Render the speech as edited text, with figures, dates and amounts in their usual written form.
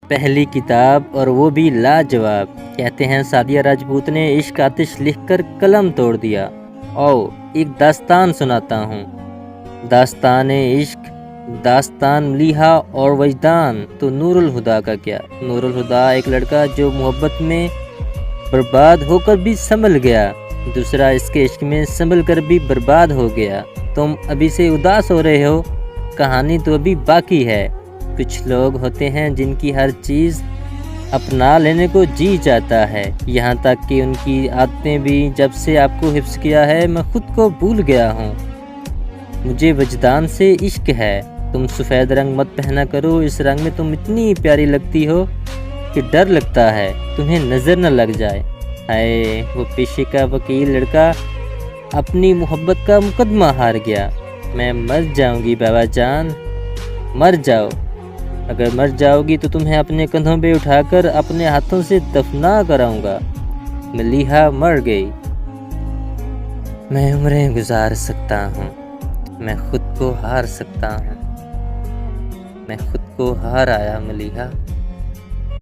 پہلی کتاب اور وہ بھی لاجواب۔ کہتے ہیں سعدیہ راجپوت نے عشق آتش لکھ کر قلم توڑ دیا۔ او ایک داستان سناتا ہوں، داستان عشق، داستان ملیحہ اور وجدان۔ تو نور الہدا کا کیا؟ نور الہدا ایک لڑکا جو محبت میں برباد ہو کر بھی سنبھل گیا، دوسرا اس کے عشق میں سنبھل کر بھی برباد ہو گیا۔ تم ابھی سے اداس ہو رہے ہو، کہانی تو ابھی باقی ہے۔ کچھ لوگ ہوتے ہیں جن کی ہر چیز اپنا لینے کو جی چاہتا ہے، یہاں تک کہ ان کی عادتیں بھی۔ جب سے آپ کو حفظ کیا ہے میں خود کو بھول گیا ہوں، مجھے وجدان سے عشق ہے۔ تم سفید رنگ مت پہنا کرو، اس رنگ میں تم اتنی پیاری لگتی ہو کہ ڈر لگتا ہے تمہیں نظر نہ لگ جائے۔ ہائے وہ پیشے کا وکیل لڑکا اپنی محبت کا مقدمہ ہار گیا۔ میں مر جاؤں گی بابا جان، مر جاؤ۔ اگر مر جاؤ گی تو تمہیں اپنے کندھوں پہ اٹھا کر اپنے ہاتھوں سے دفنا کراؤں گا۔ ملیحہ مر گئی۔ میں عمریں گزار سکتا ہوں، میں خود کو ہار سکتا ہوں، میں خود کو ہار آیا ملیحہ۔